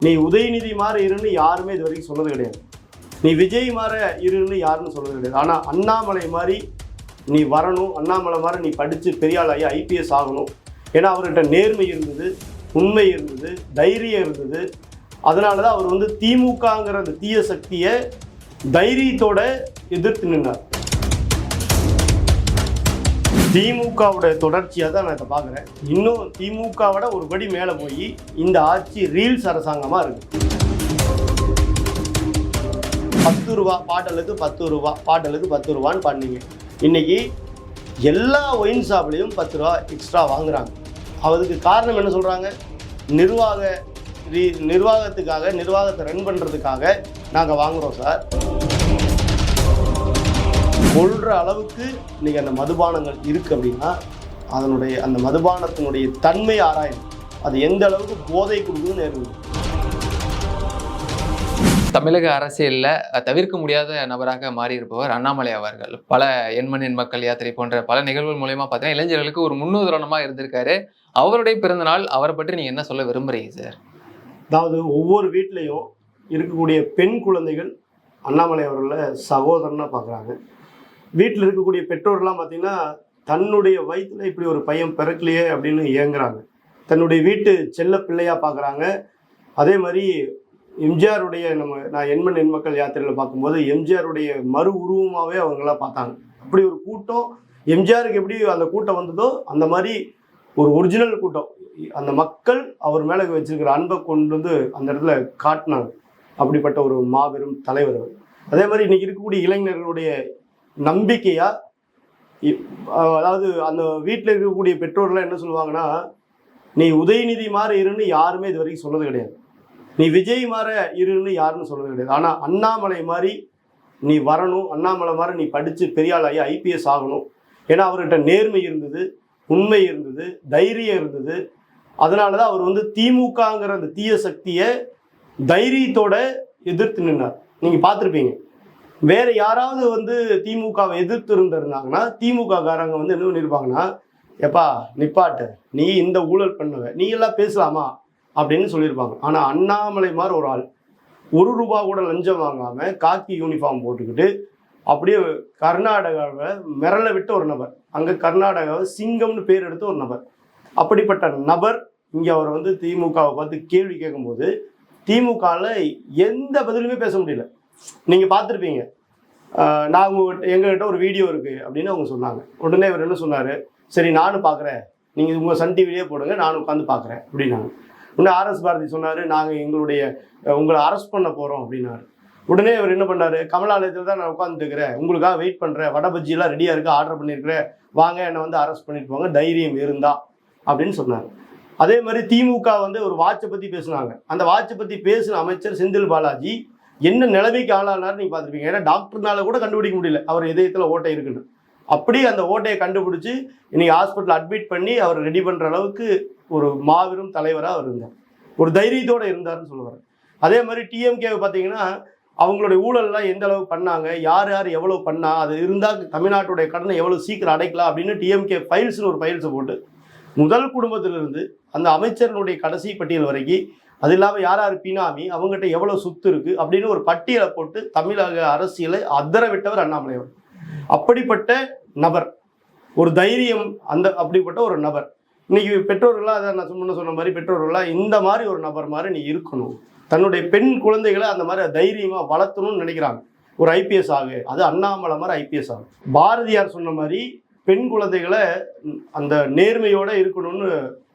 நீ உதயநிதி மாதிரி இருன்னு யாருமே இது வரைக்கும் சொன்னது கிடையாது. நீ விஜய் மாதிரி இருன்னு யாருன்னு சொன்னது கிடையாது. ஆனால் அண்ணாமலை மாதிரி நீ வரணும், அண்ணாமலை மாதிரி நீ படித்து பெரிய ஆளாகி ஐபிஎஸ் ஆகணும். ஏன்னா அவர்கிட்ட நேர்மை இருந்தது, உண்மை இருந்தது, தைரியம் இருந்தது. அதனால தான் அவர் வந்து திமுகங்கிற அந்த தீய சக்தியை தைரியத்தோட எதிர்த்து நின்றார். திமுகவோட தொடர்ச்சியாக தான் நான் இதை பார்க்குறேன். இன்னும் திமுகவோட ஒரு படி மேலே போய் இந்த ஆட்சி ரீல்ஸ் அரசாங்கமாக இருக்குது. 10 ரூபா பாட்டலுக்கு 10 ரூபா, பாட்டலுக்கு 10 ரூபான்னு பண்ணீங்க. இன்றைக்கி எல்லா ஒயின் ஷாப்லேயும் 10 ரூபா எக்ஸ்ட்ரா வாங்குகிறாங்க. அதுக்கு காரணம் என்ன சொல்கிறாங்க? நிர்வாகத்துக்காக, நிர்வாகத்தை ரன் பண்ணுறதுக்காக நாங்கள் வாங்குகிறோம் சார். கொள்கிற அளவுக்கு இன்றைக்கி அந்த மதுபானங்கள் இருக்குது அப்படின்னா அந்த மதுபானத்தினுடைய தன்மை ஆராயும். அது எந்த அளவுக்கு போதை கொடுக்குதுன்னு இருக்குது. தமிழக அரசியலில் தவிர்க்க முடியாத நபராக மாறியிருப்பவர் அண்ணாமலை அவர்கள். பல எண்மண் மக்கள் யாத்திரை போன்ற பல நிகழ்வுகள் மூலயமா பார்த்தீங்கன்னா இளைஞர்களுக்கு ஒரு முன்னுதாரணமாக இருந்திருக்காரு. அவருடைய பிறந்தநாள், அவரை பற்றி நீங்கள் என்ன சொல்ல விரும்புகிறீங்க சார்? அதாவது ஒவ்வொரு வீட்லேயும் இருக்கக்கூடிய பெண் குழந்தைகள் அண்ணாமலை அவர்களை சகோதரனாக பார்க்குறாங்க. வீட்டில் இருக்கக்கூடிய பெற்றோர்லாம் பார்த்திங்கன்னா தன்னுடைய வயிற்றில் இப்படி ஒரு பையன் பிறக்கலையே அப்படின்னு ஏங்குறாங்க. தன்னுடைய வீட்டு செல்ல பிள்ளையாக பார்க்குறாங்க. அதே மாதிரி எம்ஜிஆருடைய நான் எண்மண் மக்கள் யாத்திரையில் பார்க்கும்போது எம்ஜிஆருடைய மறு உருவமாகவே அவங்களாம் பார்த்தாங்க. அப்படி ஒரு கூட்டம் எம்ஜிஆருக்கு எப்படி அந்த கூட்டம் வந்ததோ அந்த மாதிரி ஒரு ஒரிஜினல் கூட்டம். அந்த மக்கள் அவர் மேலே வச்சிருக்கிற அன்பை கொண்டு வந்து அந்த இடத்துல காட்டினாங்க. அப்படிப்பட்ட ஒரு மாபெரும் தலைவர் அவர். அதே மாதிரி இன்றைக்கி இருக்கக்கூடிய இளைஞர்களுடைய நம்பிக்கையாக, அதாவது அந்த வீட்டில் இருக்கக்கூடிய பெற்றோர்லாம் என்ன சொல்லுவாங்கன்னா, நீ உதயநிதி மாதிரி இருன்னு யாருமே இது வரைக்கும் சொன்னது கிடையாது. நீ விஜய் மாதிரி இருன்னு யாருன்னு சொன்னது கிடையாது. ஆனால் அண்ணாமலை மாதிரி நீ வரணும், அண்ணாமலை மாதிரி நீ படித்து பெரிய ஆளாகி ஐபிஎஸ் ஆகணும். ஏன்னா அவர்கிட்ட நேர்மை இருந்தது, உண்மை இருந்தது, தைரியம் இருந்தது. அதனால தான் அவர் வந்து திமுகங்கிற அந்த தீய சக்தியை தைரியத்தோட எதிர்த்து நின்றார். நீங்கள் பார்த்துருப்பீங்க. வேறு யாராவது வந்து திமுகவை எதிர்த்து இருந்திருந்தாங்கன்னா திமுக காரங்க வந்து என்ன பண்ணியிருப்பாங்கன்னா, எப்பா நிப்பாட்டு, நீ இந்த ஊழல் பண்ணுவ, நீ எல்லாம் பேசலாமா அப்படின்னு சொல்லியிருப்பாங்க. ஆனால் அண்ணாமலை மாதிரி ஒரு ஆள் 1 ரூபா கூட லஞ்சம் வாங்காமல் காக்கி யூனிஃபார்ம் போட்டுக்கிட்டு அப்படியே கர்நாடகாவில் மிரள விட்ட ஒரு நபர், அங்கே கர்நாடகாவை சிங்கம்னு பேர் எடுத்த ஒரு நபர். அப்படிப்பட்ட நபர் இங்கே அவர் வந்து திமுகவை பார்த்து கேள்வி கேட்கும்போது திமுகவில் எந்த பதிலுமே பேச முடியல. நீங்கள் பார்த்துருப்பீங்க. எங்ககிட்ட ஒரு வீடியோ இருக்குது அப்படின்னு அவங்க சொன்னாங்க. உடனே அவர் என்ன சொன்னார்? சரி நானும் பார்க்குறேன், நீங்கள் உங்கள் சன் டிவிலேயே போடுங்க, நானும் உட்காந்து பார்க்குறேன் அப்படின்னாங்க. உடனே ஆர்எஸ் பாரதி சொன்னார், நாங்கள் உங்களை அரெஸ்ட் பண்ண போகிறோம் அப்படின்னாரு. உடனே அவர் என்ன பண்ணார்? கமலாலயத்தில் தான் நான் உட்காந்துட்டு இருக்கிறேன், உங்களுக்காக வெயிட் பண்ணுறேன், வடை பஜ்ஜியெல்லாம் ரெடியாக இருக்குது, ஆர்டர் பண்ணியிருக்கிறேன், வாங்க என்னை வந்து அரெஸ்ட் பண்ணிட்டு போங்க, தைரியம் இருந்தா அப்படின்னு சொன்னார். அதே மாதிரி திமுக வந்து ஒரு வாட்சை பற்றி பேசுனாங்க. அந்த வாட்சை பற்றி பேசின அமைச்சர் செந்தில் பாலாஜி என்ன நிலைமைக்கு ஆளானார் நீங்கள் பார்த்துருப்பீங்க. ஏன்னா டாக்டர்னால கூட கண்டுபிடிக்க முடியல அவர் இதயத்தில் ஓட்டை இருக்குன்னு. அப்படி அந்த ஓட்டையை கண்டுபிடிச்சி இன்னைக்கு ஹாஸ்பிட்டல் அட்மிட் பண்ணி அவர் ரெடி பண்ணுற அளவுக்கு ஒரு மாபெரும் தலைவராக அவர் இருந்தார். ஒரு தைரியத்தோடு இருந்தார்னு சொல்லுவார். அதே மாதிரி டிஎம்கேவை பார்த்தீங்கன்னா அவங்களுடைய ஊழல்லாம் எந்த அளவுக்கு பண்ணாங்க, யார் யார் எவ்வளோ பண்ணா, அது இருந்தால் தமிழ்நாட்டுடைய கடனை எவ்வளோ சீக்கிரம் அடைக்கலாம் அப்படின்னு டிஎம்கே ஃபைல்ஸ்னு ஒரு ஃபைல்ஸை போட்டு முதல் குடும்பத்திலிருந்து அந்த அமைச்சர்களுடைய கடைசி பட்டியல் வரைக்கும், அது இல்லாமல் யார் யார் பினாமி, அவங்ககிட்ட எவ்வளோ சொத்து இருக்குது அப்படின்னு ஒரு பட்டியலை போட்டு தமிழக அரசியலை அதர விட்டவர் அண்ணாமலை அவர். அப்படிப்பட்ட நபர், ஒரு தைரியம், அப்படிப்பட்ட ஒரு நபர். இன்னைக்கு பெற்றோர்களாக அதை நான் சொன்ன மாதிரி பெற்றோர்களாக இந்த மாதிரி ஒரு நபர் மாதிரி நீ இருக்கணும், தன்னுடைய பெண் குழந்தைகளை அந்த மாதிரி தைரியமாக வளர்த்தணும்னு நினைக்கிறாங்க. ஒரு ஐபிஎஸ் ஆகு, அது அண்ணாமலை மாதிரி ஐபிஎஸ் ஆகும். பாரதியார் சொன்ன மாதிரி பெண் குழந்தைகளை அந்த நேர்மையோடு இருக்கணும்னு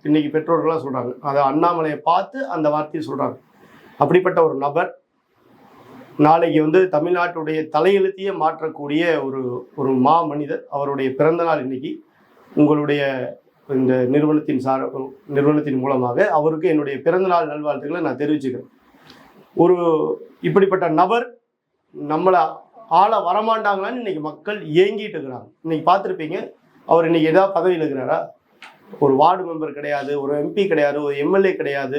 இன்னைக்கு பெற்றோர்களாக சொல்கிறாங்க. அதை அண்ணாமலையை பார்த்து அந்த வார்த்தையை சொல்கிறாங்க. அப்படிப்பட்ட ஒரு நபர் நாளைக்கு வந்து தமிழ்நாட்டுடைய தலையெழுத்தையே மாற்றக்கூடிய ஒரு மனிதர். அவருடைய பிறந்தநாள் இன்னைக்கு. உங்களுடைய இந்த நிறுவனத்தின் மூலமாக அவருக்கு என்னுடைய பிறந்தநாள் நல்வாழ்த்துக்களை நான் தெரிவிச்சுக்கிறேன். இப்படிப்பட்ட நபர் நம்மளை ஆள வரமாட்டாங்களான்னு இன்னைக்கு மக்கள் ஏங்கிட்டு இருக்கிறாங்க. இன்னைக்கு பார்த்துருப்பீங்க, அவர் இன்னைக்கு ஏதாவது பதவியில் இருக்கிறாரா? ஒரு வார்டு மெம்பர் கிடையாது, ஒரு எம்பி கிடையாது, ஒரு எம்எல்ஏ கிடையாது,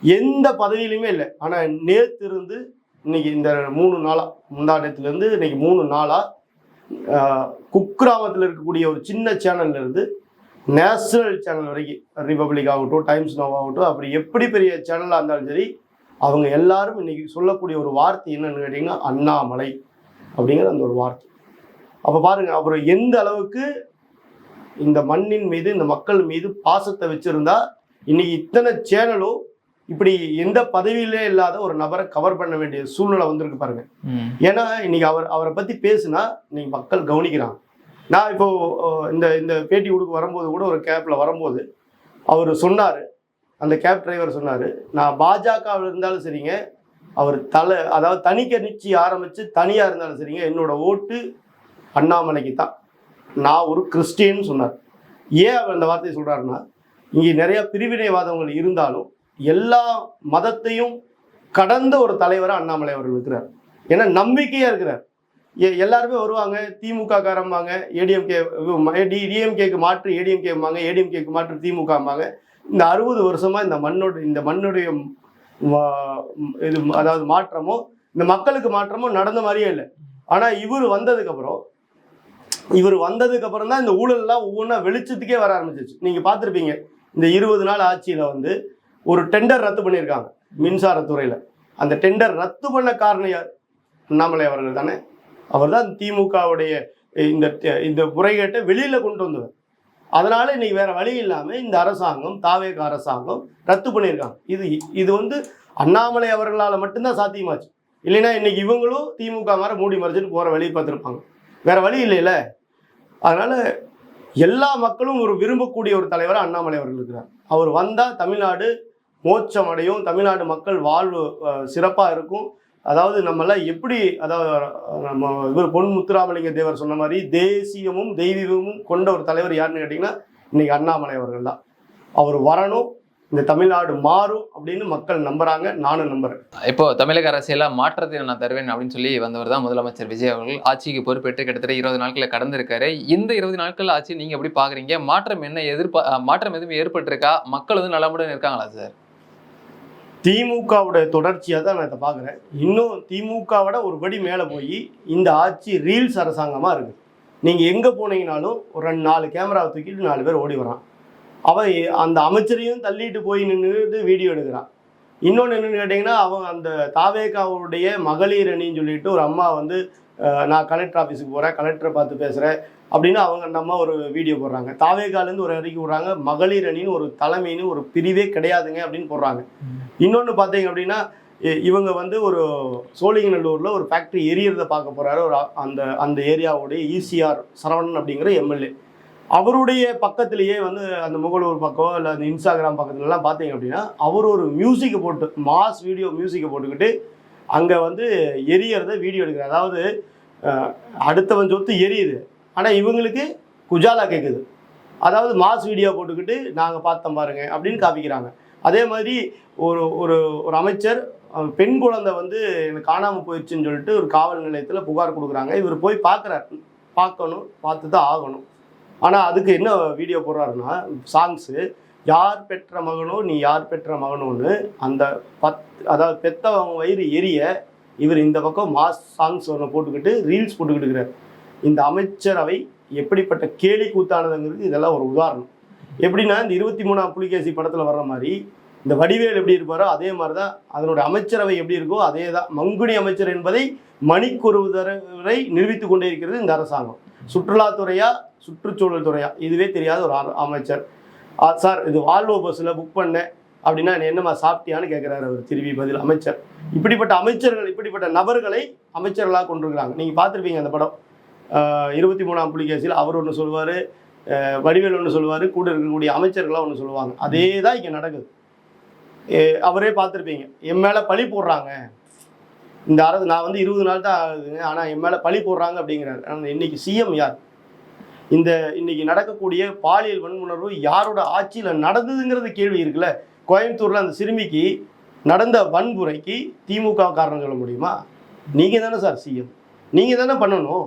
எந்த பதவியிலுமே இல்லை. ஆனால் நேற்று இருந்து இன்னைக்கு இந்த 3 நாளாக, முந்தாண்டத்துலேருந்து இன்னைக்கு 3 நாளாக குக்கிராமத்தில் இருக்கக்கூடிய ஒரு சின்ன சேனல்லேருந்து நேஷனல் சேனல் வரைக்கும், ரிபப்ளிக் ஆகட்டும், டைம்ஸ் நவ் ஆகட்டும், அப்படி எப்படி பெரிய சேனலாக இருந்தாலும் சரி, அவங்க எல்லாரும் இன்னைக்கு சொல்லக்கூடிய ஒரு வார்த்தை என்னன்னு கேட்டிங்கன்னா அண்ணாமலை அப்படிங்கிற அந்த ஒரு வார்த்தை. அப்போ பாருங்க, அவர் எந்த அளவுக்கு இந்த மண்ணின் மீது இந்த மக்கள் மீது பாசத்தை வச்சிருந்தா இன்னைக்கு இத்தனை சேனலும் இப்படி எந்த பதவியிலே இல்லாத ஒரு நபரை கவர் பண்ண வேண்டிய சூழ்நிலை வந்திருக்கு பாருங்க. ஏன்னா இன்னைக்கு அவரை பத்தி பேசுனா இன்னைக்கு மக்கள் கவனிக்கிறாங்க. நான் இப்போ இந்த இந்த பேட்டி கொடுக்க வரும்போது கூட ஒரு கேப்ல வரும்போது அவர் சொன்னாரு, அந்த கேப் டிரைவர் சொன்னாரு, நான் பாஜகவில் இருந்தாலும் சரிங்க, அவர் அதாவது தனிக்கட்சி ஆரம்பிச்சு தனியா இருந்தாலும் சரிங்க, என்னோட ஓட்டு அண்ணாமலைக்கு தான், நான் ஒரு கிறிஸ்டியன் சொன்னார். ஏன் அவர் அந்த வார்த்தையை சொல்றாருன்னா, இங்கே நிறைய பிரிவினைவாதங்கள் இருந்தாலும் எல்லா மதத்தையும் கடந்த ஒரு தலைவராக அண்ணாமலை அவர்கள் இருக்கிறார். ஏன்னா நம்பிக்கையா இருக்கிறார். எல்லாருமே வருவாங்க, திமுக காரம்பாங்க, டிஎம்கேக்கு மாற்று ஏடிஎம்கேம்பாங்க, ஏடிஎம்கேக்கு மாற்று திமுகம்பாங்க. இந்த 60 வருஷமா இந்த மண்ணுடைய இது அதாவது மாற்றமோ இந்த மக்களுக்கு மாற்றமோ நடந்த மாதிரியே இல்லை. ஆனா இவர் வந்ததுக்கு அப்புறம் தான் இந்த ஊழல் எல்லாம் ஒவ்வொன்றா வெளிச்சத்துக்கே வர ஆரம்பிச்சிச்சு. நீங்க பார்த்துருப்பீங்க, இந்த 20 நாள் ஆட்சியில வந்து ஒரு டெண்டர் ரத்து பண்ணியிருக்காங்க மின்சாரத்துறையில. அந்த டெண்டர் ரத்து பண்ண காரணம் யார்? அண்ணாமலை அவர்கள் தானே. அவர் தான் திமுகவுடைய இந்த முறைகேட்டை வெளியில கொண்டு வந்தவர். அதனால இன்னைக்கு வேற வழி இல்லாம இந்த அரசாங்கம், தாவேக அரசாங்கம் ரத்து பண்ணியிருக்காங்க. இது வந்து அண்ணாமலை அவர்களால் மட்டும்தான் சாத்தியமாச்சு. இல்லைன்னா இன்னைக்கு இவங்களும் திமுக மாதிரி மூடி மறைச்சிட்டு போற வழி பார்த்துருப்பாங்க. வேற வழி இல்லைல்ல. அதனால எல்லா மக்களும் ஒரு விரும்பக்கூடிய ஒரு தலைவராக அண்ணாமலை அவர்கள் இருக்கிறார். அவர் வந்தா தமிழ்நாடு மோட்சம் அடையும், தமிழ்நாடு மக்கள் வாழ்வு சிறப்பாக இருக்கும். அதாவது நம்மளாம் எப்படி, அதாவது நம்ம இவர் பொன் முத்துராமலிங்க தேவர் சொன்ன மாதிரி தேசியமும் தெய்வீகமும் கொண்ட ஒரு தலைவர் யாருன்னு கேட்டிங்கன்னா இன்னைக்கு அண்ணாமலை அவர்கள் தான். அவர் வரணும், இந்த தமிழ்நாடு மாறும் அப்படின்னு மக்கள் நம்புறாங்க, நானும் நம்புறேன். இப்போ தமிழக அரசியல மாற்றத்தை நான் தருவேன் அப்படின்னு சொல்லி வந்தவர் தான் முதலமைச்சர் விஜய் அவர்கள். ஆட்சிக்கு பொறுப்பேற்று கிட்டத்தட்ட 20 நாட்களை கடந்திருக்காரு. இந்த 20 நாட்கள் ஆட்சி நீங்க எப்படி பாக்குறீங்க? மாற்றம் எதுவும் ஏற்பட்டிருக்கா? மக்கள் வந்து நலமுடன் இருக்காங்களா சார்? திமுகவோட தொடர்ச்சியாக தான் நான் இதை பார்க்குறேன். இன்னும் திமுகவோட ஒரு படி மேலே போய் இந்த ஆட்சி ரீல்ஸ் அரசாங்கமாக இருக்குது. நீங்கள் எங்கே போனீங்கனாலும் ஒரு 4 கேமராவை தூக்கிட்டு 4 பேர் ஓடி வரான். அவன் அந்த அமைச்சரையும் தள்ளிட்டு போய் நின்றுட்டு வீடியோ எடுக்கிறான். இன்னொன்று என்னென்னு கேட்டிங்கன்னா, அவன் அந்த தாவேகாவுடைய மகளிர் அணின்னு சொல்லிட்டு ஒரு அம்மா வந்து நான் கலெக்டர் ஆஃபீஸுக்கு போகிறேன், கலெக்டரை பார்த்து பேசுகிறேன் அப்படின்னு அவங்க அந்த அம்மா ஒரு வீடியோ போடுறாங்க. தாவேகாலேருந்து ஒரு அறிக்கை விடுறாங்க, மகளிர் அணின்னு ஒரு தலைமைன்னு ஒரு பிரிவே கிடையாதுங்க அப்படின்னு போடுறாங்க. இன்னொன்று பார்த்தீங்க அப்படின்னா, இவங்க வந்து ஒரு சோழிங்கநல்லூரில் ஒரு ஃபேக்ட்ரி எரியறதை பார்க்க போகிறாரு. ஒரு அந்த ஏரியாவுடைய ஈசிஆர் சரவணன் அப்படிங்கிற எம்எல்ஏ. அவருடைய பக்கத்திலேயே வந்து அந்த முகலூர் பக்கம் இல்லை அந்த இன்ஸ்டாகிராம் பக்கத்துலலாம் பார்த்தீங்க அப்படின்னா, அவர் ஒரு மியூசிக்கை போட்டு மாஸ் வீடியோ மியூசிக்கை போட்டுக்கிட்டு அங்கே வந்து எரியறத வீடியோ எடுக்கிறார். அதாவது அடுத்தவன் சொத்து எரியுது, ஆனால் இவங்களுக்கு குஜாலா கேட்குது. அதாவது மாஸ் வீடியோ போட்டுக்கிட்டு நாங்கள் பார்த்தோம் பாருங்க அப்படின்னு காமிக்கிறாங்க. அதே மாதிரி ஒரு ஒரு ஒரு அமைச்சர் பெண் குழந்தை வந்து எனக்கு காணாமல் போயிடுச்சுன்னு சொல்லிட்டு ஒரு காவல் நிலையத்தில் புகார் கொடுக்குறாங்க. இவர் போய் பார்க்கணும், பார்த்து தான் ஆகணும். ஆனால் அதுக்கு என்ன வீடியோ போடுறாருன்னா, சாங்ஸு யார் பெற்ற மகனோ நீ யார் பெற்ற மகனோன்னு அந்த அதாவது பெத்தவங்க வயிறு எரிய இவர் இந்த பக்கம் மாஸ் சாங்ஸ் ஒன்று போட்டுக்கிட்டு ரீல்ஸ் போட்டுக்கிட்டு இருக்கிறார். இந்த அமைச்சரவை எப்படிப்பட்ட கேலி கூத்தானதுங்கிறது இதெல்லாம் ஒரு உதாரணம். எப்படின்னா, இந்த 23ஆம் புலிகேசி படத்தில் வர்ற மாதிரி இந்த வடிவேல் எப்படி இருப்பாரோ அதே மாதிரி தான் அதனுடைய அமைச்சரவை எப்படி இருக்கோ அதே தான். மங்குனி அமைச்சர் என்பதை மணிக்கொரு தடவை நிரூபித்து கொண்டே இருக்கிறது இந்த அரசாங்கம். சுற்றுலாத்துறையா சுற்றுச்சூழல் துறையா இதுவே தெரியாத ஒரு அமைச்சர். சார் இது வால்வோ பஸ்ஸில் புக் பண்ணேன் அப்படின்னா என்னம்மா சாப்பிட்டியான்னு கேட்குறாரு அவர் திரும்பி பதில். அமைச்சர் இப்படிப்பட்ட அமைச்சர்கள், இப்படிப்பட்ட நபர்களை அமைச்சர்களாக கொண்டிருக்கிறாங்க. நீங்கள் பார்த்துருப்பீங்க அந்த படம் 23ஆம் புலிகேசியில். அவர் ஒன்று சொல்லுவார், வடிவேல் ஒன்று சொல்லுவார், கூட இருக்கக்கூடிய அமைச்சர்களாக ஒன்று சொல்லுவாங்க. அதே தான் இங்கே நடக்குது. அவரே பார்த்துருப்பீங்க. என் மேலே பழி போடுறாங்க இந்த அரசு, நான் வந்து 20 நாள் தான் ஆகுதுங்க, ஆனால் என் மேலே பழி போடுறாங்க அப்படிங்கிறாரு. ஆனால் இன்னைக்கு சிஎம் யார்? இன்னைக்கு நடக்கக்கூடிய பாலியல் வன்முணர்வு யாரோட ஆட்சியில் நடந்ததுங்கிறது கேள்வி இருக்குல்ல. கோயம்புத்தூரில் அந்த சிறுமிக்கு நடந்த வன்முறைக்கு திமுக காரணம் சொல்ல முடியுமா? நீங்கள் தானே சார் சிஎம், நீங்கள் தானே பண்ணணும்.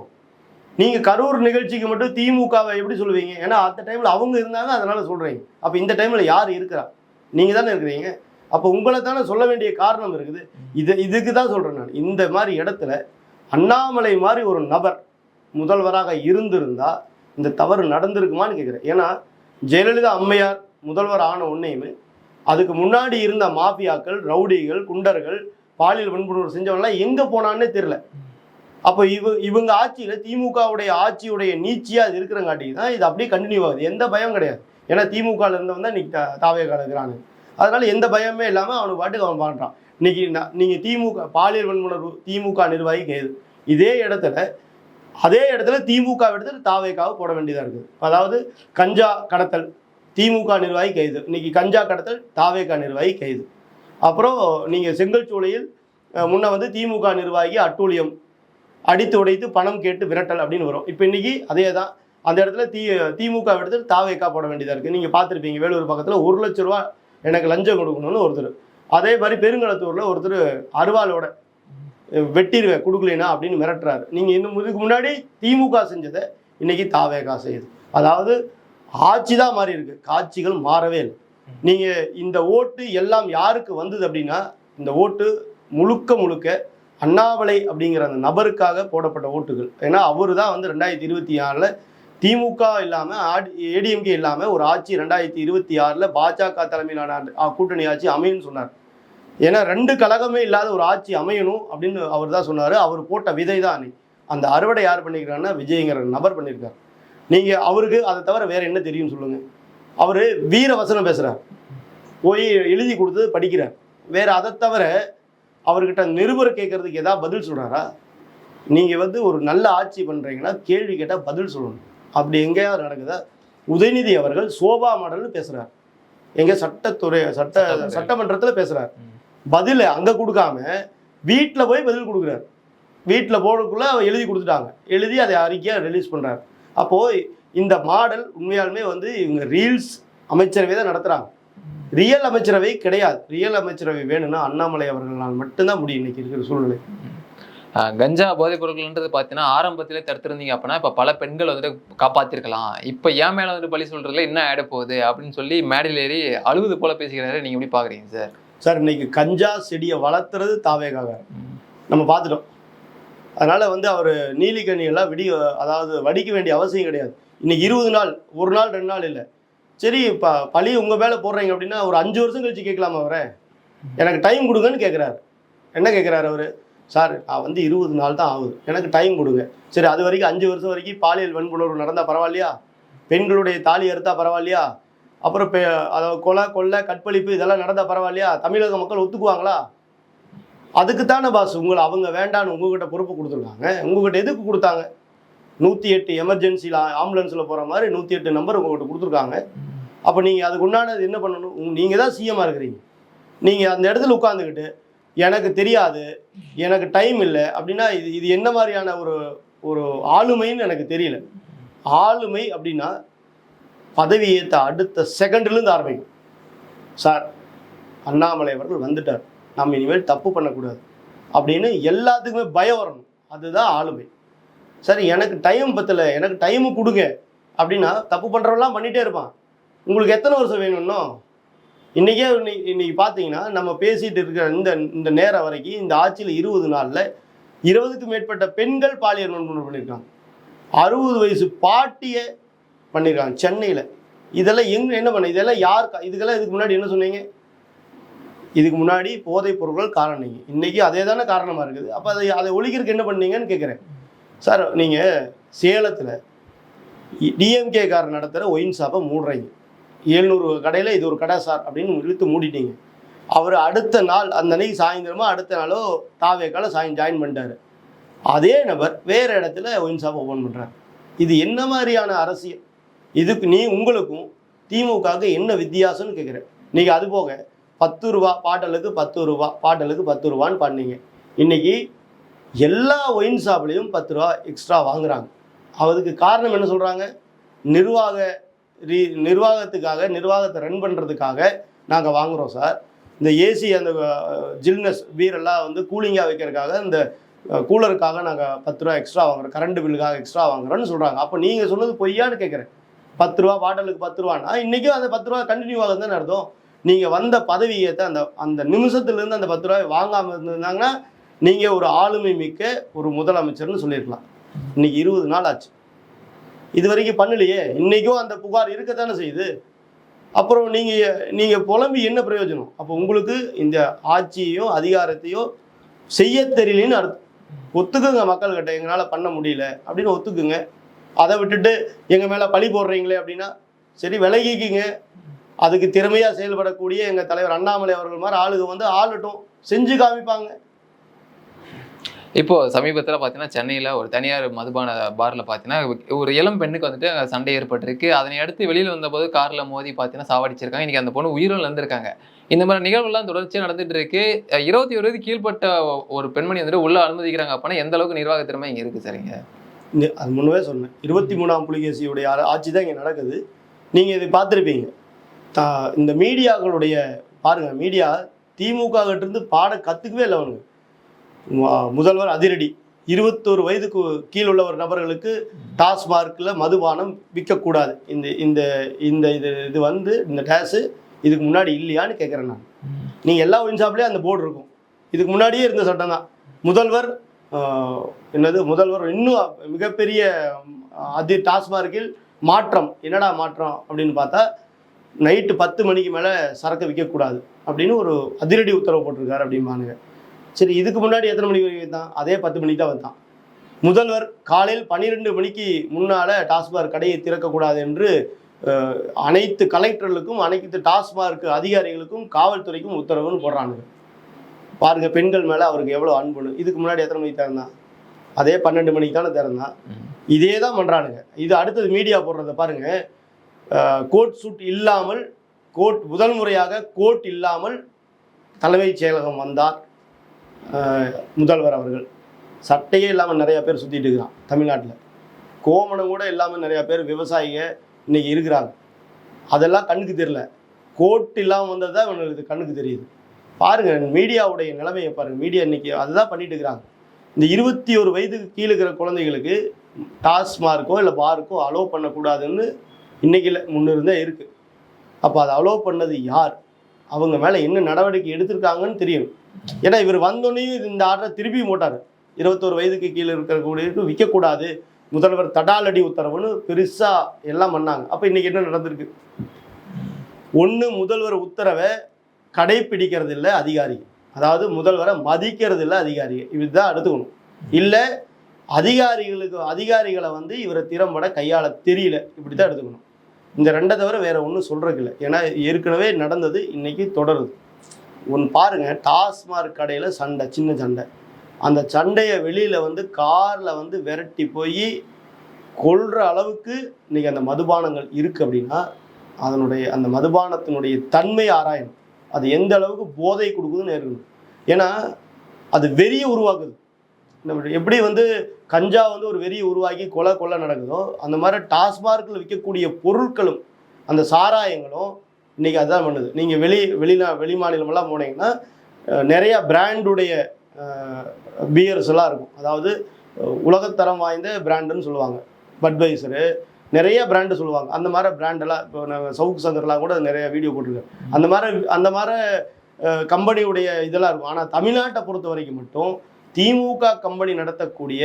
நீங்கள் கரூர் நிகழ்ச்சிக்கு மட்டும் திமுகவை எப்படி சொல்லுவீங்க? ஏன்னா அந்த டைமில் அவங்க இருந்தாங்க, அதனால சொல்கிறீங்க. அப்போ இந்த டைமில் யார் இருக்கிறா? நீங்கள் தானே இருக்கிறீங்க. அப்போ உங்களை தானே சொல்ல வேண்டிய காரணம் இருக்குது. இதுக்கு தான் சொல்கிறேன் நான். இந்த மாதிரி இடத்துல அண்ணாமலை மாதிரி ஒரு நபர் முதல்வராக இருந்திருந்தா இந்த தவறு நடந்திருக்குமான்னு கேட்குறேன். ஏன்னா ஜெயலலிதா அம்மையார் முதல்வர் ஆன உடனேயுமே அதுக்கு முன்னாடி இருந்த மாஃபியாக்கள், ரவுடிகள், குண்டர்கள், பாலியல் வன்புணர்வு செஞ்சவங்கலாம் எங்கே போனான்னே தெரியல. அப்போ இவங்க ஆட்சியில் திமுகவுடைய ஆட்சியுடைய நீச்சியாக அது இருக்கிறங்காட்டிக்கு தான் இது அப்படியே கண்டினியூ ஆகுது. எந்த பயம் கிடையாது. ஏன்னா திமுகவில் இருந்தவன் தான் இன்னைக்கு தாவேகா இருக்கிறானு. அதனால எந்த பயமே இல்லாமல் அவனுக்கு பாட்டுக்கு அவன் பண்ணுறான். இன்னைக்கு நீங்கள் திமுக பாலியல் வன்புணர்வு திமுக நிர்வாகி கைது. அதே இடத்துல திமுக எடுத்து தாவேகாவை போட வேண்டியதாக இருக்குது. அதாவது கஞ்சா கடத்தல் திமுக நிர்வாகி கைது, இன்னைக்கு கஞ்சா கடத்தல் தாவேகா நிர்வாகி கைது. அப்புறம் நீங்கள் செங்கல்சூளையில் முன்ன வந்து திமுக நிர்வாகி அட்டூழியம், அடித்து உடைத்து பணம் கேட்டு விரட்டல் அப்படின்னு வரும். இப்போ இன்னைக்கு அதே தான். அந்த இடத்துல திமுக எடுத்து தாவேகா போட வேண்டியதாக இருக்குது. நீங்கள் பார்த்துருப்பீங்க, வேலூர் பக்கத்தில் 1 லட்ச ரூபா எனக்கு லஞ்சம் கொடுக்கணும்னு ஒருத்தர், அதே மாதிரி பெருங்களத்தூரில் ஒருத்தர் அருவாலோட வெட்டிடுவேன் கொடுக்கலைனா அப்படின்னு மிரட்டுறாரு. நீங்கள் இன்னும் இதுக்கு முன்னாடி திமுக செஞ்சதை இன்னைக்கு தாவேகா செய்யுது. அதாவது ஆட்சி தான் மாறி இருக்கு, காட்சிகள் மாறவே இல்லை. நீங்கள் இந்த ஓட்டு எல்லாம் யாருக்கு வந்தது அப்படின்னா, இந்த ஓட்டு முழுக்க அண்ணாமலை அப்படிங்கிற அந்த நபருக்காக போடப்பட்ட ஓட்டுகள். ஏன்னா அவரு தான் வந்து 2026 திமுக இல்லாமல் ஏடிஎம்கே இல்லாமல் ஒரு ஆட்சி 2026 பாஜக தலைமையிலான கூட்டணி ஆட்சி அமையும்னு சொன்னார். ஏன்னா 2 கழகமே இல்லாத ஒரு ஆட்சி அமையணும் அப்படின்னு அவர் தான் சொன்னார். அவர் போட்ட விதை தான் அந்த அறுவடை யார் பண்ணியிருக்காருன்னா விஜய்ங்கிற நபர் பண்ணியிருக்கார். நீங்கள் அவருக்கு அதை தவிர வேறு என்ன தெரியும் சொல்லுங்கள்? அவர் வீர வசனம் பேசுகிறார், போய் எழுதி கொடுத்து படிக்கிறார். வேறு அதை தவிர அவர்கிட்ட நிருபர் கேட்கறதுக்கு ஏதாவது பதில் சொல்கிறாரா? நீங்கள் வந்து ஒரு நல்ல ஆட்சி பண்ணுறீங்கன்னா கேள்வி கேட்டால் பதில் சொல்லணும். அப்படி எங்கேயாவது நடக்குதா? உதயநிதி அவர்கள் சோபா மாடல்னு பேசுகிறார், எங்கே சட்டமன்றத்தில் பேசுகிறார். பதில் அங்கே கொடுக்காம வீட்டில் போய் பதில் கொடுக்குறாரு. வீட்டில் போடக்குள்ளே எழுதி கொடுத்துட்டாங்க, எழுதி அதை அறிக்கையாக ரிலீஸ் பண்ணுறாரு. அப்போது இந்த மாடல் உண்மையாலுமே வந்து இவங்க ரீல்ஸ் அமைச்சரவை தான் நடத்துகிறாங்க, ரியல் அமைச்சரவை கிடையாது. ரியல் அமைச்சரவை வேணும்னா அண்ணாமலை அவர்களால் மட்டும்தான் முடியும் இன்னைக்கு இருக்கிற சூழ்நிலை. கஞ்சா போதைப் பொருட்கள்ன்றது பார்த்தீங்கன்னா ஆரம்பத்திலே தடுத்திருந்தீங்க அப்படின்னா இப்போ பல பெண்கள் வந்துட்டு காப்பாற்றிருக்கலாம். இப்போ ஏன் மேலே வந்துட்டு பழி சொல்கிறதுல என்ன ஆகிட போகுது அப்படின்னு சொல்லி மேடையில் ஏறி அழுவது போல பேசிக்கிறாரு. நீங்கள் எப்படி பார்க்குறீங்க சார்? சார், இன்னைக்கு கஞ்சா செடியை வளர்த்துறது தாவேகாக நம்ம பார்த்துட்டோம். அதனால் வந்து அவர் நீலிக்கண்ணியெல்லாம் அதாவது வடிக்க வேண்டிய அவசியம் கிடையாது. இன்னைக்கு 20 நாள், 1 நாள் 2 நாள் இல்லை. சரி, இப்போ பழி உங்கள் மேலே போடுறீங்க அப்படின்னா ஒரு 5 வருஷம் கழிச்சு கேட்கலாமா? அவரை எனக்கு டைம் கொடுங்கன்னு கேட்குறாரு. என்ன கேட்குறாரு அவர்? சார், நான் வந்து 20 நாள் தான் ஆகுது, எனக்கு டைம் கொடுங்க. சரி, அது வரைக்கும் 5 வருஷம் வரைக்கும் பாலியல் வன்புணர்வு நடந்தால் பரவாயில்லையா? பெண்களுடைய தாலி அறுத்தா பரவாயில்லையா? அப்புறம் அதாவது கொலை கற்பழிப்பு இதெல்லாம் நடந்தால் பரவாயில்லையா? தமிழக மக்கள் ஒத்துக்குவாங்களா? அதுக்குத்தானே பாஸ் உங்களை அவங்க வேண்டான்னு உங்ககிட்ட பொறுப்பு கொடுத்துருக்காங்க. உங்ககிட்ட எதுக்கு கொடுத்தாங்க? 108 எமர்ஜென்சியில் ஆம்புலன்ஸில் போகிற மாதிரி 108 நம்பர் உங்கள்கிட்ட கொடுத்துருக்காங்க. அப்போ நீங்கள் அதுக்கு உண்டானது என்ன பண்ணணும்? நீங்கள் தான் சிஎம்மாக இருக்கிறீங்க. நீங்கள் அந்த இடத்துல உட்காந்துக்கிட்டு எனக்கு தெரியாது, எனக்கு டைம் இல்லை அப்படின்னா இது என்ன மாதிரியான ஒரு ஆளுமைன்னு எனக்கு தெரியல. ஆளுமை அப்படின்னா பதவி ஏற்ற அடுத்த செகண்ட்லேருந்து ஆரம்பிக்கும். சார், அண்ணாமலை அவர்கள் வந்துட்டார், நம்ம இனிமேல் தப்பு பண்ணக்கூடாது அப்படின்னு எல்லாத்துக்குமே பயம் வரணும். அதுதான் ஆளுமை. சரி, எனக்கு டைம் பத்தலை, எனக்கு டைமு கொடுங்க அப்படின்னா தப்பு பண்ணுறவெல்லாம் பண்ணிகிட்டே இருப்பான். உங்களுக்கு எத்தனை வருஷம் வேணும்னோ? இன்னைக்கு பார்த்தீங்கன்னா நம்ம பேசிகிட்டு இருக்கிற இந்த நேரம் வரைக்கும் இந்த ஆட்சியில் 20 நாளில் 20க்கும் மேற்பட்ட பெண்கள் பாலியல் வன்புணர்வு பண்ணியிருக்காங்க. 60 வயசு பாட்டியை பண்ணியிருக்காங்க சென்னையில். இதெல்லாம் என்ன பண்ண? இதெல்லாம் யார்? இதுக்கு முன்னாடி என்ன சொன்னீங்க? இதுக்கு முன்னாடி போதைப் பொருட்கள் காரணம் நீங்கள், இன்றைக்கி அதே தானே காரணமாக இருக்குது. அப்போ அதை ஒழிக்கிறதுக்கு என்ன பண்ணீங்கன்னு கேட்குறேன். சார், நீங்கள் சேலத்தில் டிஎம்கே கார் நடத்துகிற ஒயின் ஷாப்பை மூடுறீங்க. 700 கடையில் இது ஒரு கடை சார் அப்படின்னு இழுத்து மூடிட்டீங்க. அவர் அடுத்த நாள் அந்த அன்னைக்கு சாயந்தரமோ அடுத்த நாளோ தாவேக்கால ஜாயின் பண்ணிட்டார். அதே நபர் வேறு இடத்துல ஒயின் ஷாப் ஓப்பன் பண்ணுறாரு. இது என்ன மாதிரியான அரசியல்? இதுக்கு உங்களுக்கும் திமுகவுக்கு என்ன வித்தியாசம்னு கேட்குறேன். நீங்கள் அது போக 10 ரூபா பாட்டலுக்கு 10 ரூபா பாட்டலுக்கு 10 ரூபான்னு பண்ணீங்க. இன்றைக்கி எல்லா ஒயின் ஷாப்லேயும் 10 ரூபா எக்ஸ்ட்ரா வாங்குறாங்க. அதுக்கு காரணம் என்ன சொல்கிறாங்க? நிர்வாகத்தை ரன் பண்ணுறதுக்காக நாங்கள் வாங்குகிறோம் சார். இந்த ஏசி அந்த ஜில்னஸ் பீரெல்லாம் வந்து கூலிங்காக வைக்கிறதுக்காக இந்த கூலருக்காக நாங்கள் 10 ரூபா எக்ஸ்ட்ரா வாங்குகிறோம், கரண்ட் பில்லுக்காக எக்ஸ்ட்ரா வாங்குறோன்னு சொல்கிறாங்க. அப்போ நீங்கள் சொன்னது பொய்யான்னு கேட்குறேன். 10 ரூபா பாட்டலுக்கு 10 ரூபான்னா இன்றைக்கும் அந்த 10 ரூபா கண்டினியூ ஆகுது தானே அர்த்தம். நீங்கள் வந்த பதவியேற்ற அந்த நிமிஷத்துலேருந்து அந்த 10 ரூபாய் வாங்காமல் இருந்திருந்தாங்கன்னா நீங்கள் ஒரு ஆளுமை மிக்க ஒரு முதலமைச்சர்னு சொல்லியிருக்கலாம். இன்றைக்கி 20 நாள் ஆச்சு, இது வரைக்கும் பண்ணலையே. இன்றைக்கும் அந்த புகார் இருக்கத்தானே செய்யுது. அப்புறம் நீங்கள் புலம்பி என்ன பிரயோஜனம்? அப்போ உங்களுக்கு இந்த ஆட்சியையோ அதிகாரத்தையோ செய்ய தெரியலன்னு அர்த்தம். ஒத்துக்குங்க மக்கள்கிட்ட, எங்களால் பண்ண முடியல அப்படின்னு ஒத்துக்குங்க. அதை விட்டுட்டு எங்கள் மேலே பழி போடுறீங்களே அப்படின்னா சரி விலகிக்குங்க. அதுக்கு திறமையாக செயல்படக்கூடிய எங்கள் தலைவர் அண்ணாமலை அவர்கள் மாதிரி ஆளுங்க வந்து ஆளட்டும், செஞ்சு காமிப்பாங்க. இப்போ சமீபத்தில் பார்த்தீங்கன்னா சென்னையில் ஒரு தனியார் மதுபான பாரில் பார்த்தீங்கன்னா ஒரு இளம் பெண்ணுக்கு வந்துட்டு சண்டை ஏற்பட்டிருக்கு. அதனை அடுத்து வெளியில் வந்தபோது காரில் மோதி பார்த்தீங்கன்னா சாவடிச்சிருக்காங்க. இன்னைக்கு அந்த பொண்ணு உயிரும் இழந்திருக்காங்க. இந்த மாதிரி நிகழ்வுலாம் தொடர்ச்சியாக நடந்துட்டு இருக்கு. 21 வயது கீழ்பட்ட ஒரு பெண்மணி வந்துட்டு உள்ள அனுமதிக்கிறாங்க அப்படின்னா எந்த அளவுக்கு நிர்வாக திறமை இங்கே இருக்குது சரிங்க? அது முன்னவே சொன்னேன், 23ஆம் புலிகேசியுடைய ஆட்சி தான் இங்கே நடக்குது. நீங்கள் இதை பார்த்துருப்பீங்க. இந்த மீடியாக்களுடைய பாருங்கள், மீடியா திமுக கிட்டேருந்து பாட கற்றுக்கவே இல்லை. அவனுங்க முதல்வர் அதிரடி 21 வயதுக்கு கீழ் உள்ள ஒரு நபர்களுக்கு டாஸ்மார்க்கில் மதுபானம் விற்கக்கூடாது. இந்த இந்த இந்த இது இது வந்து இந்த டேஸு இதுக்கு முன்னாடி இல்லையான்னு கேட்குறேன் நான். நீங்கள் எல்லா ஒயின் ஷாப்லேயும் அந்த போர்டு இருக்கும். இதுக்கு முன்னாடியே இருந்த சட்டம் தான். முதல்வர் முதல்வர் இன்னும் மிகப்பெரிய டாஸ்மார்க்கில் மாற்றம். என்னடா மாற்றம் அப்படின்னு பார்த்தா நைட்டு 10 மணிக்கு மேலே சரக்கு விற்கக்கூடாது அப்படின்னு ஒரு அதிரடி உத்தரவு போட்டிருக்காரு அப்படிம்பானுங்க. சரி, இதுக்கு முன்னாடி எத்தனை மணிக்கு வரைக்கும் தான்? அதே 10 மணிக்கு தான் வந்தான். முதல்வர் காலையில் 12 மணிக்கு முன்னால் டாஸ்மார்க் கடையை திறக்கக்கூடாது என்று அனைத்து கலெக்டர்களுக்கும் அனைத்து டாஸ்மார்க் அதிகாரிகளுக்கும் காவல்துறைக்கும் உத்தரவுன்னு போடுறானுங்க. பாருங்க பெண்கள் மேலே அவருக்கு எவ்வளோ அன்புன்னு. இதுக்கு முன்னாடி எத்தனை மணிக்கு திறந்தான்? அதே 12 மணிக்கு தானே திறந்தான். இதே தான் பண்ணுறானுங்க. இது அடுத்தது மீடியா போடுறத பாருங்க. கோட் சூட் இல்லாமல் முதல் முறையாக கோட் இல்லாமல் தலைமைச் செயலகம் வந்தார் முதல்வர் அவர்கள். சட்டையே இல்லாமல் நிறையா பேர் சுற்றிட்டு இருக்கிறான் தமிழ்நாட்டில். கோமணம் கூட இல்லாமல் நிறையா பேர் விவசாயிங்க இன்னைக்கு இருக்கிறாங்க. அதெல்லாம் கண்ணுக்கு தெரியல. கோட் இல்லாமல் வந்தது தான் இவங்களுக்கு கண்ணுக்கு தெரியுது. பாருங்கள் மீடியாவுடைய நிலைமையை பாருங்கள். மீடியா இன்னைக்கு அதுதான் பண்ணிட்டு இருக்கிறாங்க. இந்த 21 வயதுக்கு கீழே இருக்கிற குழந்தைகளுக்கு டாஸ்மார்க்கோ இல்லை பாருக்கோ அலோவ் பண்ணக்கூடாதுன்னு இன்னைக்கு இல்லை, முன்னிருந்தே இருக்குது. அப்போ அதை அலோவ் பண்ணது யார்? அவங்க மேலே என்ன நடவடிக்கை எடுத்திருக்காங்கன்னு தெரியும். ஏன்னா இவர் வந்தோடனே இந்த ஆர்டரை திருப்பி போட்டார். 21 வயதுக்கு கீழே இருக்கிறவங்களுக்கு விற்கக்கூடாது, முதல்வர் தடாலடி உத்தரவுன்னு பெருசாக எல்லாம் பண்ணாங்க. அப்போ இன்றைக்கி என்ன நடந்திருக்கு? ஒன்று, முதல்வர் உத்தரவை கடைப்பிடிக்கிறது இல்லை அதிகாரிகள், அதாவது முதல்வரை மதிக்கிறது இல்லை அதிகாரிகள். இதுதான் எடுத்துக்கணும். இல்லை அதிகாரிகளை வந்து இவரை திறம்பட கையாள தெரியல, இப்படி தான் எடுத்துக்கணும். இந்த ரெண்டை தவிர வேற ஒன்றும் சொல்றதுக்கு இல்லை. ஏன்னா ஏற்கனவே நடந்தது, இன்னைக்கு தொடருது. ஒன்று பாருங்க, டாஸ்மார்க் கடையில் சண்டை, சின்ன சண்டை. அந்த சண்டையை வெளியில் வந்து காரில் வந்து விரட்டி போய் கொல்ற அளவுக்கு இன்னைக்கு அந்த மதுபானங்கள் இருக்குது அப்படின்னா அந்த மதுபானத்தினுடைய தன்மை ஆராயணும். அது எந்த அளவுக்கு போதை கொடுக்குதுன்னு இருக்கணும். ஏன்னா அது வெறியை உருவாக்குது. எப்படி வந்து கஞ்சா வந்து ஒரு வெறியை உருவாக்கி கொலை நடக்குதோ, அந்த மாதிரி டாஸ்மார்க்கில் விற்கக்கூடிய பொருட்களும் அந்த சாராயங்களும் இன்றைக்கி அதுதான் பண்ணுது. நீங்கள் வெளி மாநிலமெல்லாம் போனீங்கன்னா நிறையா பிராண்டுடைய பியர்ஸ் எல்லாம் இருக்கும். அதாவது உலகத்தரம் வாய்ந்த பிராண்டுன்னு சொல்லுவாங்க. பட்வைசரு நிறைய பிராண்டு சொல்லுவாங்க. அந்த மாதிரி பிராண்டெல்லாம் இப்போ நாங்கள் சவுக்கு சங்கர்லாம் கூட நிறைய வீடியோ போட்டிருக்கேன். அந்த மாதிரி கம்பெனியுடைய இதெல்லாம் இருக்கும். ஆனால் தமிழ்நாட்டை பொறுத்த வரைக்கும் மட்டும் திமுக கம்பெனி நடத்தக்கூடிய,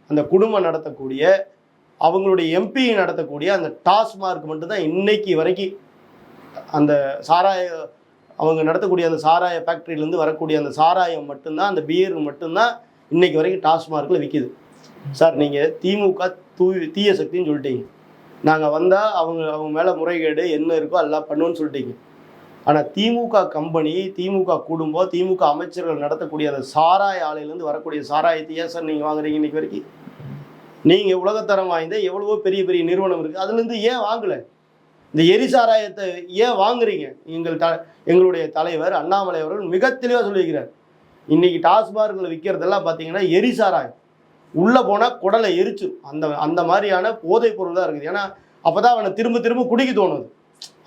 அந்த குடும்பம் நடத்தக்கூடிய, அவங்களுடைய எம்பி நடத்தக்கூடிய அந்த டாஸ்மார்க் மட்டும்தான் இன்னைக்கு வரைக்கும் அந்த அவங்க நடத்தக்கூடிய அந்த சாராய ஃபேக்ட்ரியிலேருந்து வரக்கூடிய அந்த சாராயம் மட்டும்தான், அந்த பியர் மட்டும்தான் இன்னைக்கு வரைக்கும் டாஸ்மார்க்கில் விற்கிது. சார், நீங்கள் திமுக தீய சக்தின்னு சொல்லிட்டீங்க. நாங்கள் வந்தால் அவங்க மேலே முறைகேடு என்ன இருக்கோ எல்லாம் பண்ணுவோன்னு சொல்லிட்டீங்க. ஆனால் திமுக கம்பெனி, திமுக குடும்பம், திமுக அமைச்சர்கள் நடத்தக்கூடிய அந்த சாராய ஆலையிலேருந்து வரக்கூடிய சாராயத்தை ஏன் சார் நீங்கள் வாங்குறீங்க? இன்னைக்கு வரைக்கும் நீங்கள் உலகத்தரம் வாய்ந்த எவ்வளவோ பெரிய பெரிய நிறுவனம் இருக்குது, அதுலேருந்து ஏன் வாங்கலை? இந்த எரிசாராயத்தை ஏன் வாங்குறீங்க? எங்களுடைய தலைவர் அண்ணாமலை அவர்கள் மிக தெளிவாக சொல்லியிருக்கிறார். இன்னைக்கு டாஸ்மார்க்கில் விற்கிறதெல்லாம் பார்த்தீங்கன்னா எரிசாராயம். உள்ளே போனால் குடலை எரிச்சு அந்த மாதிரியான போதைப் பொருள் தான் இருக்குது. ஏன்னா அப்போ தான் அவனை திரும்ப குடிக்க தோணுது.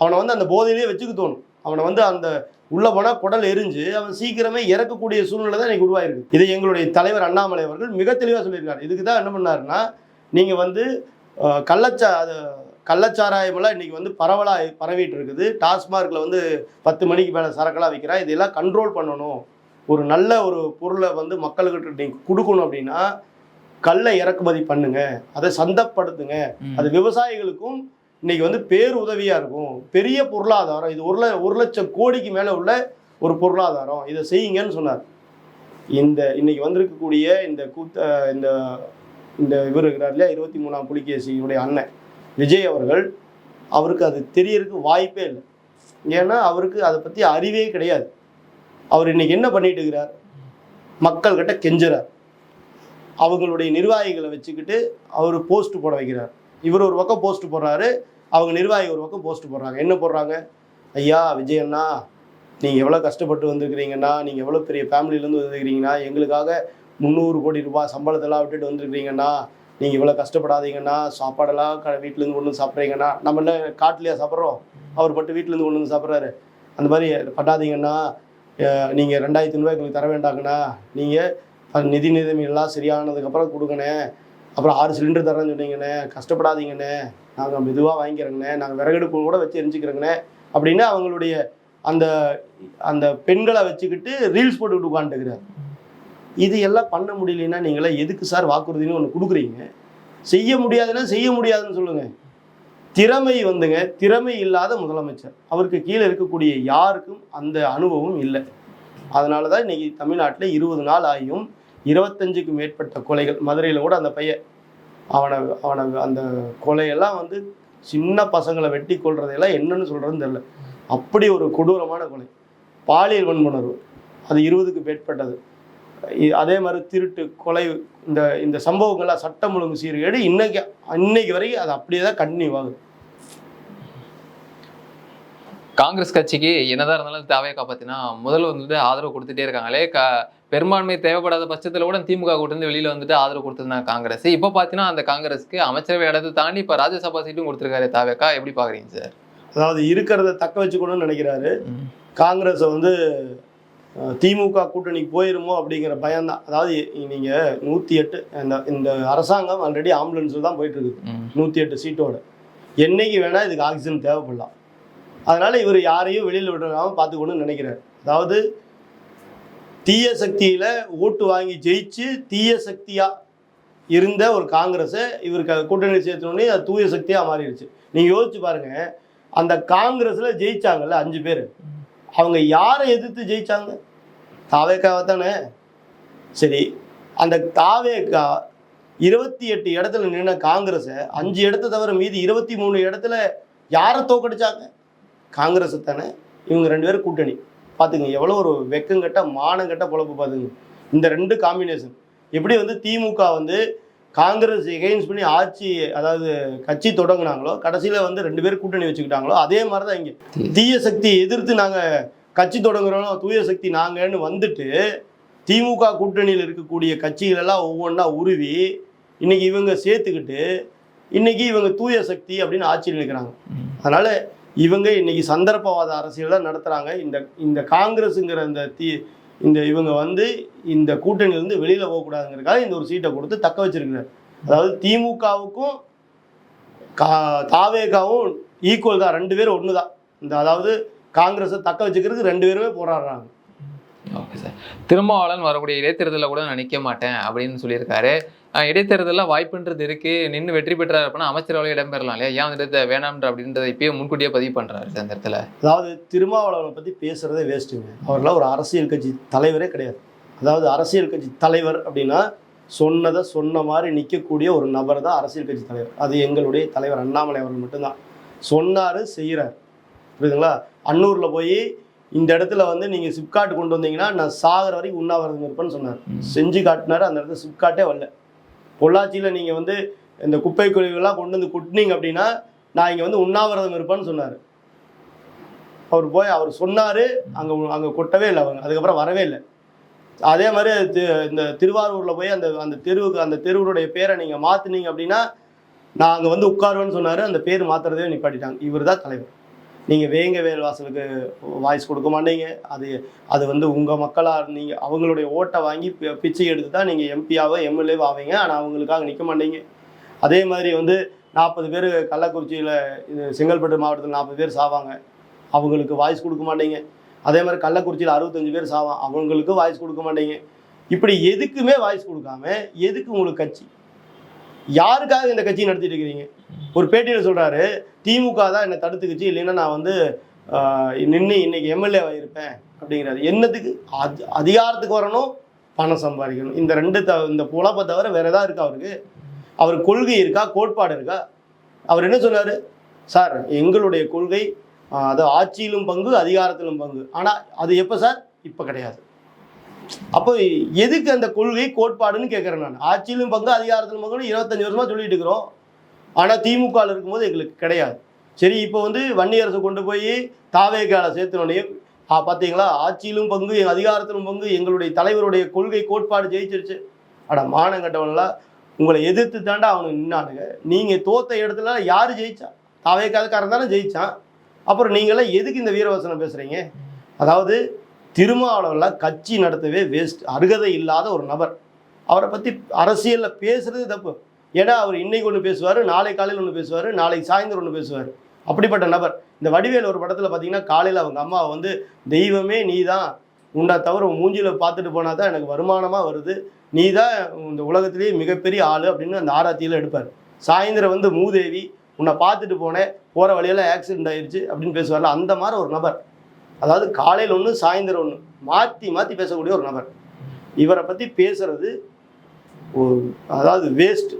அவனை வந்து அந்த போதையிலே வச்சுக்க தோணும். அவனை வந்து அந்த உள்ளே போனால் குடல் எரிஞ்சு அவன் சீக்கிரமே இறக்கக்கூடிய சூழ்நிலை தான் இன்னைக்கு உருவாயிருக்கு. இதை எங்களுடைய தலைவர் அண்ணாமலை அவர்கள் மிக தெளிவாக சொல்லியிருக்காரு. இதுக்கு தான் என்ன பண்ணாருன்னா, நீங்கள் வந்து கள்ளச்சாராயமெல்லாம் இன்றைக்கி வந்து பரவிட்டு இருக்குது. டாஸ்மார்க்கில் வந்து 10 மணிக்கு மேலே சரக்கெல்லாம் விற்கிறான். இதெல்லாம் கண்ட்ரோல் பண்ணணும். ஒரு நல்ல ஒரு பொருளை வந்து மக்கள்கிட்ட நீங்கள் கொடுக்கணும் அப்படின்னா கல்லை இறக்குமதி பண்ணுங்க, அதை சந்தைப்படுத்துங்க. அது விவசாயிகளுக்கும் இன்னைக்கு வந்து பேருதவியாக இருக்கும், பெரிய பொருளாதாரம், இது 1,00,000 கோடிக்கு மேலே உள்ள ஒரு பொருளாதாரம், இதை செய்யுங்கன்னு சொன்னார். இன்னைக்கு வந்திருக்கக்கூடிய இந்த இந்த இவர் இருக்கிறார் இல்லையா, 23ஆம் புலிகேசியுடைய அண்ணன் விஜய் அவர்கள், அவருக்கு அது தெரியறதுக்கு வாய்ப்பே இல்லை. ஏன்னா அவருக்கு அதை பற்றி அறிவே கிடையாது. அவர் இன்னைக்கு என்ன பண்ணிட்டு இருக்கிறார், மக்கள்கிட்ட கெஞ்சுறார், அவங்களுடைய நிர்வாகிகளை வச்சுக்கிட்டு அவர் போஸ்ட் போட வைக்கிறார். இவர் ஒரு பக்கம் போஸ்ட் போடுறாரு, அவங்க நிர்வாகி ஒரு பக்கம் போஸ்ட் போடுறாங்க. என்ன போடுறாங்க, ஐயா விஜய் அண்ணா நீங்கள் எவ்வளோ கஷ்டப்பட்டு வந்திருக்கிறீங்கன்னா, நீங்கள் எவ்வளோ பெரிய ஃபேமிலியிலேருந்து வந்திருக்கிறீங்கன்னா, எங்களுக்காக 300 கோடி ரூபாய் சம்பளத்தெல்லாம் விட்டுட்டு வந்திருக்கிறீங்கன்னா, நீங்கள் இவ்வளோ கஷ்டப்படாதீங்கன்னா, சாப்பாடெல்லாம் வீட்டிலேருந்து கொண்டு வந்து சாப்பிட்றீங்கன்னா, நம்ம என்ன காட்டிலையா சாப்பிட்றோம், அவர் மட்டும் வீட்டிலேருந்து கொண்டு வந்து சாப்பிட்றாரு, அந்த மாதிரி பண்ணாதீங்கன்னா, நீங்கள் 2,500 எங்களுக்கு தர வேண்டாங்கண்ணா, நீங்கள் நிதி நிலைமை எல்லாம் சரியானதுக்கப்புறம் கொடுங்கண்ணே, அப்புறம் 6 சிலிண்டர் தரேன்னு சொன்னீங்கண்ணே, கஷ்டப்படாதீங்கண்ணே, நாங்கள் மெதுவாக வாங்கிக்கிறோங்கண்ணே, நாங்கள் விறகடுப்பு கூட வச்சு எரிஞ்சிக்கிறோங்கண்ணே அப்படின்னு அவங்களுடைய அந்த அந்த பெண்களை வச்சுக்கிட்டு ரீல்ஸ் போட்டுக்கிட்டு உட்காந்துக்கிறார். இது எல்லாம் பண்ண முடியலன்னா நீங்களே எதுக்கு சார் வாக்குறுதின்னு ஒன்று கொடுக்குறீங்க? செய்ய முடியாதுன்னா செய்ய முடியாதுன்னு சொல்லுங்க. திறமை வந்துங்க, திறமை இல்லாத முதலமைச்சர், அவருக்கு கீழே இருக்கக்கூடிய யாருக்கும் அந்த அனுபவம் இல்லை. அதனால தான் இன்னைக்கு தமிழ்நாட்டில் 20 நாள் ஆகியும் 25க்கும் மேற்பட்ட கொலைகள். மதுரையில் கூட அந்த பையன் அவனை அந்த கொலையெல்லாம் வந்து சின்ன பசங்களை வெட்டி கொள்றதையெல்லாம் என்னன்னு சொல்கிறதுன்னு தெரியல. அப்படி ஒரு கொடூரமான கொலை, பாலியல் வன்முணர்வு, அது 20க்கு மேற்பட்டது. அதே மாதிரி திருட்டு, கொலை, இந்த சம்பவங்கள்லாம் சட்டம் ஒழுங்கு சீர்கேடு இன்னைக்கு வரைக்கும் அது அப்படியே தான் கண்டினியூ ஆகுது. காங்கிரஸ் கட்சிக்கு என்னதான் இருந்தாலும் தாவையை காப்பாத்தினா முதல்ல வந்துட்டு ஆதரவு கொடுத்துட்டே இருக்காங்களே. பெரும்பான்மை தேவைப்படாத பட்சத்துல கூட திமுக கூட்டிருந்து வெளியில வந்துட்டு ஆதரவு கொடுத்துருந்தாங்க காங்கிரஸ். இப்ப பாத்தீங்கன்னா அந்த காங்கிரஸ்க்கு அமைச்சரவை இடத்தை தாண்டி இப்ப ராஜ்யசபா சீட்டும் கொடுத்துருக்காரு தாவேக்கா. எப்படி பாக்குறீங்க சார்? அதாவது இருக்கிறத தக்க வச்சுக்கணும்னு நினைக்கிறாரு. காங்கிரஸை வந்து திமுக கூட்டணிக்கு போயிருமோ அப்படிங்கிற பயம்தான். அதாவது நீங்க 108 இந்த அரசாங்கம் ஆல்ரெடி ஆம்புலன்ஸில் தான் போயிட்டு இருக்குது 108 சீட்டோட. என்னைக்கு வேணா இதுக்கு ஆக்சிஜன் தேவைப்படலாம். அதனால இவர் யாரையும் வெளியில் விடாமல் பார்த்துக்கணும்னு நினைக்கிறார். அதாவது தீய சக்தியில ஓட்டு வாங்கி ஜெயிச்சு தீய சக்தியா இருந்த ஒரு காங்கிரஸை இவருக்கு கூட்டணி சேர்த்தோடனே அது தூய சக்தியா மாறிடுச்சு. நீங்க யோசிச்சு பாருங்க, அந்த காங்கிரஸ்ல ஜெயிச்சாங்கல்ல 5 பேர், அவங்க யாரை எதிர்த்து ஜெயிச்சாங்க? தாவேக்காவை தானே. சரி, அந்த தாவேக்கா 28 இடத்துல நின்ன காங்கிரஸை 5 இடத்த தவிர மீதி 23 இடத்துல யாரை தோக்கடிச்சாங்க? காங்கிரஸை தானே. இவங்க 2 பேரும் கூட்டணி. பார்த்துங்க எவ்வளோ ஒரு வெக்கங்கட்ட மானங்கட்ட பொழப்பு. பார்த்துங்க இந்த 2 காம்பினேஷன். எப்படி வந்து திமுக வந்து காங்கிரஸ் எகெயின்ஸ்ட் பண்ணி ஆட்சி, அதாவது கட்சி தொடங்கினாங்களோ, கடைசியில் வந்து 2 பேர் கூட்டணி வச்சுக்கிட்டாங்களோ, அதே மாதிரி தான் இங்கே தீய சக்தியை எதிர்த்து நாங்கள் கட்சி தொடங்குறோம், தூய சக்தி நாங்கன்னு வந்துட்டு திமுக கூட்டணியில் இருக்கக்கூடிய கட்சிகளெல்லாம் ஒவ்வொன்றா உருவி இன்னைக்கு இவங்க சேர்த்துக்கிட்டு இன்னைக்கு இவங்க தூய சக்தி அப்படின்னு ஆட்சியில் நிற்கிறாங்க. அதனால இவங்க இன்னைக்கு சந்தர்ப்பவாத அரசியல் தான் நடத்துகிறாங்க. இந்த காங்கிரஸுங்கிற இந்த இவங்க வந்து இந்த கூட்டணியிலேருந்து வெளியில் போகக்கூடாதுங்கிறதுக்காக இந்த ஒரு சீட்டை கொடுத்து தக்க வச்சிருக்கிறார். அதாவது திமுகவுக்கும் தாவேகாவும் ஈக்குவல் தான், 2 பேரும் ஒன்று தான். அதாவது காங்கிரஸை தக்க வச்சுக்கிறதுக்கு 2 பேருமே போராடுறாங்க. Okay sir. திருமாவளவன் வரக்கூடிய இடைத்தேர்தலில் கூட நான் நிற்க மாட்டேன் அப்படின்னு சொல்லியிருக்காரு. இடைத்தேர்தலில் வாய்ப்புன்றது இருக்கு, நின்று வெற்றி பெற்றார் அப்படின்னா அமைச்சரவையில் இடம்பெறலாம் இல்லையா? ஏன் வந்துட்டு வேணாம்ன்ற அப்படின்றத இப்பயே முன்கூட்டியே பதிவு பண்ணுறாரு அந்த இடத்துல. அதாவது திருமாவளவனை பற்றி பேசுகிறதே வேஸ்ட்டுங்க. அவரெல்லாம் ஒரு அரசியல் கட்சி தலைவரே கிடையாது. அதாவது அரசியல் கட்சி தலைவர் அப்படின்னா சொன்னதை சொன்ன மாதிரி நிற்கக்கூடிய ஒரு நபர் தான் அரசியல் கட்சி தலைவர். அது எங்களுடைய தலைவர் அண்ணாமலை அவர்கள் மட்டும்தான். சொன்னார், செய்கிறார். புரியுதுங்களா? அன்னூரில் போய் இந்த இடத்துல வந்து நீங்கள் சிப்காட் கொண்டு வந்தீங்கன்னா நான் சாகிற வரைக்கும் உண்ணாவிரதம் இருப்பேன்னு சொன்னார். செஞ்சு காட்டினார். அந்த இடத்துல சிப்காட்டே வரல. பொள்ளாச்சியில் நீங்கள் வந்து இந்த குப்பை கழிவுகள்லாம் கொண்டு வந்து கொட்டினீங்க அப்படின்னா நான் இங்கே வந்து உண்ணாவிரதம் இருப்பேன்னு சொன்னார். அவர் சொன்னார், அங்கே கொட்டவே இல்லை அவங்க. அதுக்கப்புறம் வரவே இல்லை. அதே மாதிரி இந்த திருவாரூரில் போய் அந்த தெருவுடைய பேரை நீங்கள் மாற்றினீங்க அப்படின்னா நான் அங்கே வந்து உட்காருவேன்னு சொன்னார். அந்த பேர் மாற்றுறதே நிப்பாட்டிட்டாங்க. இவர் தான் தலைவர். நீங்கள் வேங்க வேல் வாசலுக்கு வாய்ஸ் கொடுக்க மாட்டீங்க. அது வந்து உங்கள் மக்களாக நீங்கள் அவங்களுடைய ஓட்டை வாங்கி பிச்சை எடுத்து தான் நீங்கள் எம்பியாவோ எம்எல்ஏவோ ஆவீங்க. ஆனால் அவங்களுக்காக நிற்க மாட்டீங்க. அதே மாதிரி வந்து 40 பேர் கள்ளக்குறிச்சியில் செங்கல்பட்டு மாவட்டத்தில் 40 பேர் சாவாங்க, அவங்களுக்கு வாய்ஸ் கொடுக்க மாட்டீங்க. அதே மாதிரி கள்ளக்குறிச்சியில் 65 பேர் சாவான், அவங்களுக்கு வாய்ஸ் கொடுக்க மாட்டீங்க. இப்படி எதுக்குமே வாய்ஸ் கொடுக்காம எதுக்கு உங்களுக்கு கட்சி? யாருக்காக இந்த கட்சி நடத்திட்டு இருக்கிறீங்க? ஒரு பேட்டியில் சொல்றாரு, திமுக தான் என்னை தடுத்துக்குச்சு, இல்லைன்னா நான் வந்து நின்று இன்னைக்கு எம்எல்ஏ இருப்பேன் அப்படிங்கிறாரு. என்னத்துக்கு? அதிகாரத்துக்கு வரணும், பணம் சம்பாதிக்கணும். இந்த இந்த புலப்பை தவிர வேற ஏதாவது இருக்கா அவருக்கு? அவருக்கு கொள்கை இருக்கா, கோட்பாடு இருக்கா? அவர் என்ன சொன்னாரு? சார் எங்களுடைய கொள்கை அது ஆட்சியிலும் பங்கு, அதிகாரத்திலும் பங்கு. ஆனால் அது எப்போ சார்? இப்போ கிடையாது. அப்போ எதுக்கு அந்த கொள்கை கோட்பாடுன்னு கேட்குறேன் நான். ஆட்சியிலும் பங்கு, அதிகாரத்திலும் பங்கு 25 வருஷமா சொல்லிட்டு இருக்கிறோம். ஆனால் திமுக இருக்கும்போது எங்களுக்கு கிடையாது. சரி, இப்போ வந்து வன்னியரசு கொண்டு போய் தாவேக்கால சேர்த்துனோடனே பார்த்தீங்களா, ஆட்சியிலும் பங்கு, அதிகாரத்திலும் பங்கு, எங்களுடைய தலைவருடைய கொள்கை கோட்பாடு ஜெயிச்சிருச்சு. மானங்கட்டவன்லாம் உங்களை எதிர்த்து தாண்டா அவனுக்கு நின்னானுங்க. நீங்கள் தோத்த இடத்துல யார் ஜெயிச்சா? தாவேக்காரன் தானே ஜெயிச்சான். அப்புறம் நீங்களாம் எதுக்கு இந்த வீரவசனம் பேசுகிறீங்க? அதாவது திருமாவளவன்லாம் கட்சி நடத்தவே வேஸ்ட், அருகதை இல்லாத ஒரு நபர். அவரை பற்றி அரசியலில் பேசுறது தப்பு. ஏன்னா அவர் இன்னைக்கு ஒன்று பேசுவார், நாளை காலையில் ஒன்று பேசுவார், நாளைக்கு சாயந்தரம் ஒன்று பேசுவார். அப்படிப்பட்ட நபர். இந்த வடிவேல் ஒரு படத்தில் பார்த்தீங்கன்னா, காலையில் அவங்க அம்மா வந்து தெய்வமே நீ தான், உண்டா தவிர உன் மூஞ்சியில் பார்த்துட்டு போனால் தான் எனக்கு வருமானமாக வருது, நீ தான் இந்த உலகத்திலேயே மிகப்பெரிய ஆள் அப்படின்னு அந்த ஆராத்தியில் எடுப்பார். சாயந்தரம் வந்து மூதேவி உன்னை பார்த்துட்டு போனேன், போகிற வழியெல்லாம் ஆக்சிடென்ட் ஆயிடுச்சு அப்படின்னு பேசுவார்ல, அந்த மாதிரி ஒரு நபர். அதாவது காலையில் ஒன்று, சாயந்தரம் ஒன்று, மாற்றி பேசக்கூடிய ஒரு நபர். இவரை பற்றி பேசுறது அதாவது வேஸ்ட்.